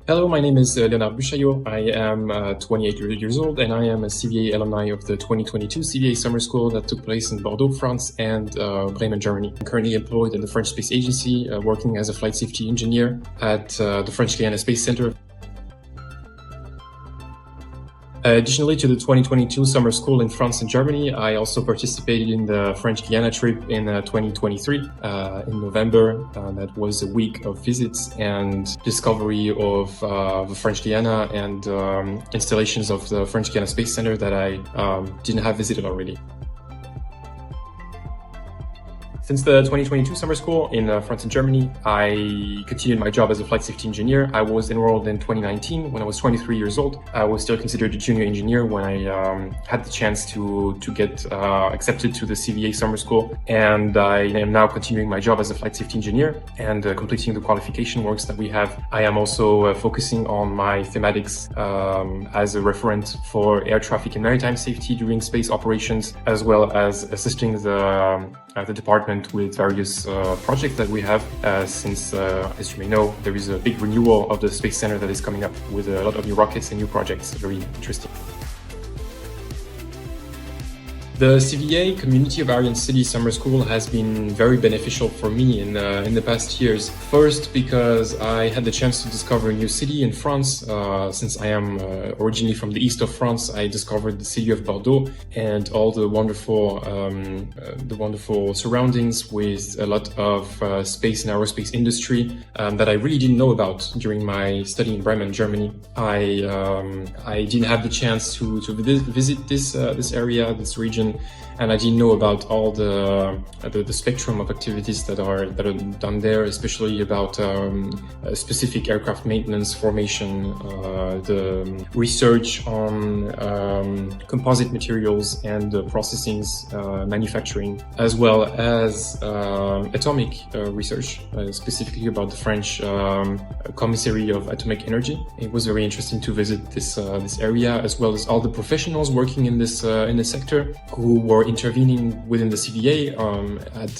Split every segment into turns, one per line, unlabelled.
Hello, my name is Buchaillot. I am 28 years old and I am a CVA alumni of the 2022 CVA summer school that took place in Bordeaux, France and Bremen, Germany. I'm currently employed at the French Space Agency, working as a flight safety engineer at the French Guiana Space Center. Additionally to the 2022 summer school in France and Germany, I also participated in the French Guiana trip in 2023 in November. That was a week of visits and discovery of the French Guiana and installations of the French Guiana Space Center that I didn't have visited already. Since the 2022 summer school in France and Germany, I continued my job as a flight safety engineer. I was enrolled in 2019 when I was 23 years old. I was still considered a junior engineer when I had the chance to get accepted to the CVA summer school. And I am now continuing my job as a flight safety engineer and completing the qualification works that we have. I am also focusing on my thematics as a referent for air traffic and maritime safety during space operations, as well as assisting the department with various projects that we have since, as you may know, there is a big renewal of the Space Center that is coming up with a lot of new rockets and new projects. Very interesting. The CVA Community of Ariane City Summer School has been very beneficial for me in the past years. First, because I had the chance to discover a new city in France. Since I am originally from the east of France, I discovered the city of Bordeaux and all the wonderful surroundings with a lot of space and aerospace industry that I really didn't know about during my study in Bremen, Germany. I didn't have the chance to visit this area, this region. And I didn't know about all the spectrum of activities that are done there, especially about specific aircraft maintenance, formation, the research on composite materials and processings, manufacturing, as well as atomic research, specifically about the French Commissary of Atomic Energy. It was very interesting to visit this area, as well as all the professionals working in this sector who were intervening within the CVA at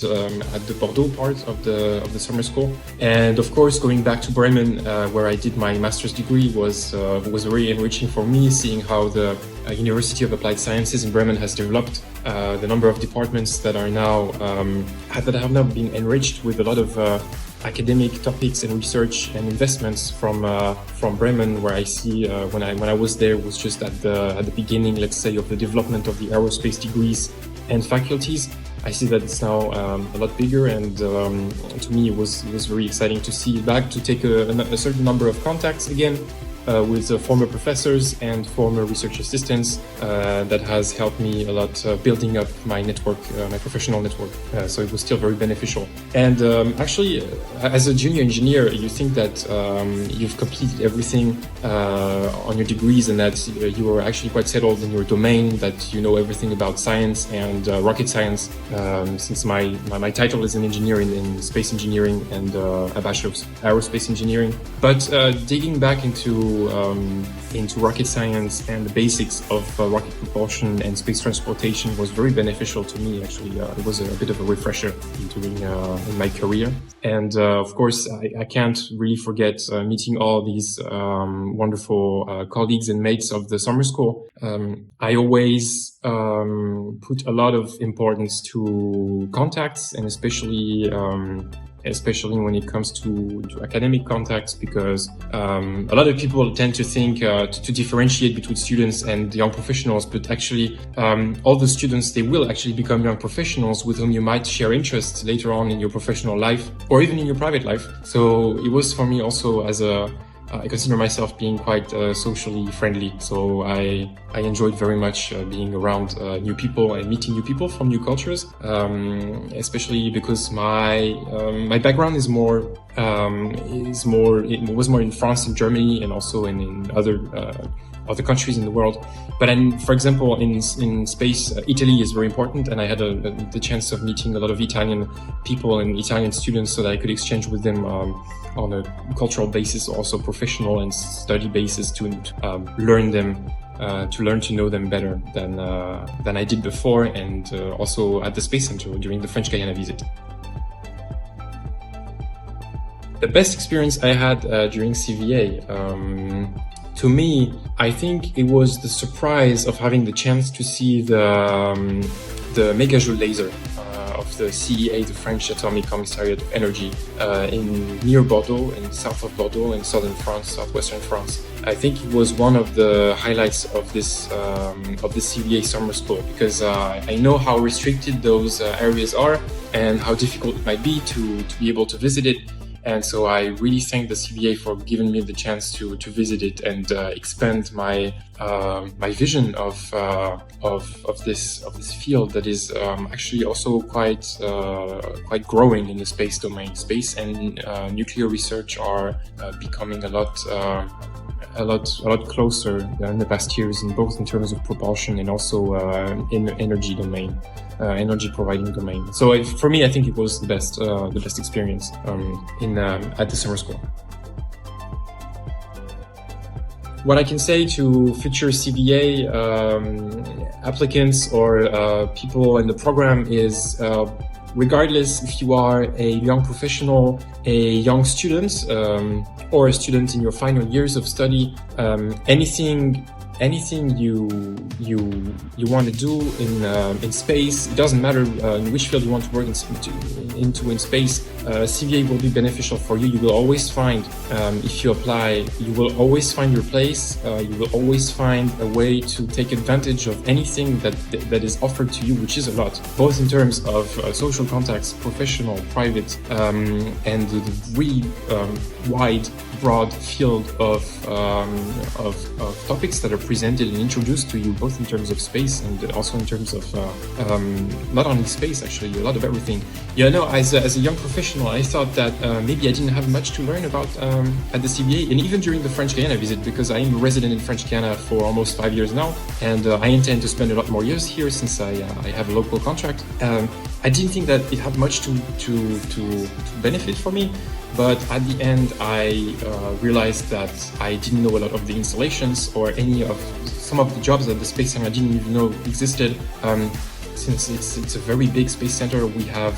the Bordeaux part of the summer school. And of course, going back to Bremen, where I did my master's degree, was very enriching for me, seeing how the University of Applied Sciences in Bremen has developed, the number of departments that are now that have now been enriched with a lot of academic topics and research and investments from Bremen, where I see when I was there was just at the beginning, let's say, of the development of the aerospace degrees and faculties. I see that it's now a lot bigger, and to me it was very exciting to see it back, to take a certain number of contacts again with former professors and former research assistants. That has helped me a lot building up my network, my professional network. So it was still very beneficial. And actually, as a junior engineer, you think that you've completed everything on your degrees and that you are actually quite settled in your domain, that you know everything about science and rocket science, since my title is an engineer in space engineering and a bachelor of aerospace engineering. But digging back into rocket science and the basics of rocket propulsion and space transportation was very beneficial to me. Actually, it was a bit of a refresher in my career. And of course, I can't really forget meeting all these wonderful colleagues and mates of the summer school. I always put a lot of importance to contacts, and especially when it comes to academic contacts, because a lot of people tend to think to differentiate between students and young professionals, but actually all the students, they will actually become young professionals with whom you might share interests later on in your professional life or even in your private life. So it was for me also I consider myself being quite socially friendly, so I enjoyed very much being around new people and meeting new people from new cultures, especially because my background was more in France and Germany, and also in other countries in the world. But for example, in space, Italy is very important, and I had the chance of meeting a lot of Italian people and Italian students, so that I could exchange with them on a cultural basis, also professional and study basis, to learn to know them better than I did before, and also at the Space Center during the French Guiana visit. The best experience I had during CVA, to me, I think it was the surprise of having the chance to see the Buchaillot laser of the CEA, the French Atomic Commissariat of Energy, near Bordeaux, in south of Bordeaux, in southern France, southwestern France. I think it was one of the highlights of this CVA summer school, because I know how restricted those areas are and how difficult it might be to be able to visit it. And so I really thank the CVA for giving me the chance to visit it and expand my vision of this field that is actually also quite growing in the space domain. Space and nuclear research are becoming a lot closer in the past years, in both in terms of propulsion and also in energy domain. Energy providing domain. So for me, I think it was the best experience at the summer school. What I can say to future CVA applicants or people in the program is, regardless if you are a young professional, a young student, or a student in your final years of study, anything you want to do in space, it doesn't matter in which field you want to work into in space, CVA will be beneficial for you. You will always find, if you apply, you will always find your place. You will always find a way to take advantage of anything that is offered to you, which is a lot, both in terms of social contacts, professional, private, and the really wide, broad field of topics that are presented and introduced to you, both in terms of space and also in terms of not only space, actually, a lot of everything. Yeah, no, as a young professional, I thought that maybe I didn't have much to learn about at the CVA, and even during the French Guiana visit, because I am a resident in French Guiana for almost 5 years now, and I intend to spend a lot more years here since I have a local contract. I didn't think that it had much to benefit for me, but at the end I realized that I didn't know a lot of the installations or some of the jobs at the Space Center I didn't even know existed. Since it's a very big space center, we have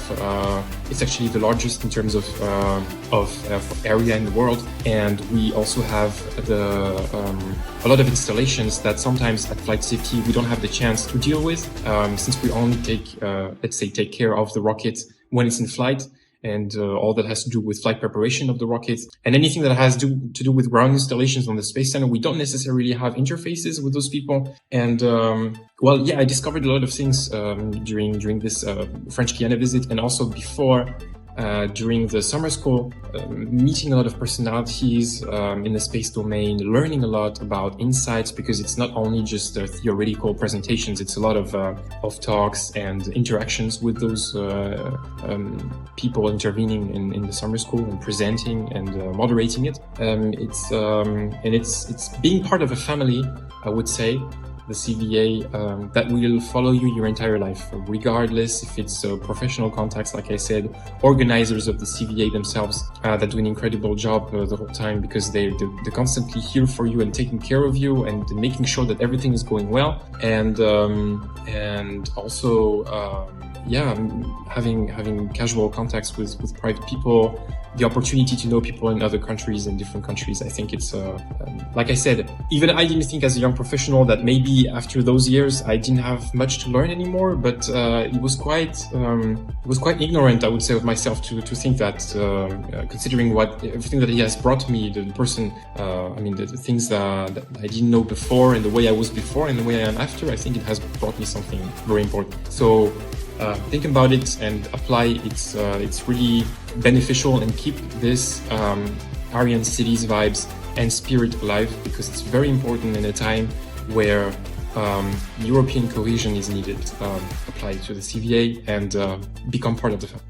it's actually the largest in terms of area in the world, and we also have a lot of installations that sometimes at Flight Safety we don't have the chance to deal with, since we only take care of the rocket when it's in flight, and all that has to do with flight preparation of the rockets, and anything that has to do with ground installations on the Space Center, we don't necessarily have interfaces with those people. And well, yeah, I discovered a lot of things during this French Guiana visit, and also before, during the summer school, meeting a lot of personalities in the space domain, learning a lot about insights, because it's not only just theoretical presentations, it's a lot of talks and interactions with those people intervening in the summer school and presenting and moderating it. It's being part of a family, I would say, the CVA, that will follow you your entire life, regardless if it's professional contacts, like I said, organizers of the CVA themselves that do an incredible job the whole time, because they're constantly here for you and taking care of you and making sure that everything is going well, and also having casual contacts with private people, the opportunity to know people in other countries and different countries. I think it's like I said, even I didn't think as a young professional that maybe after those years I didn't have much to learn anymore, but it was quite ignorant, I would say, of myself to think that, considering everything that he has brought me, the person, the things that I didn't know before, and the way I was before and the way I am after, I think it has brought me something very important. So think about it and apply. It's really beneficial, and keep this Ariane Cities vibes and spirit alive, because it's very important in a time where European cohesion is needed. Apply to the CVA and become part of the family.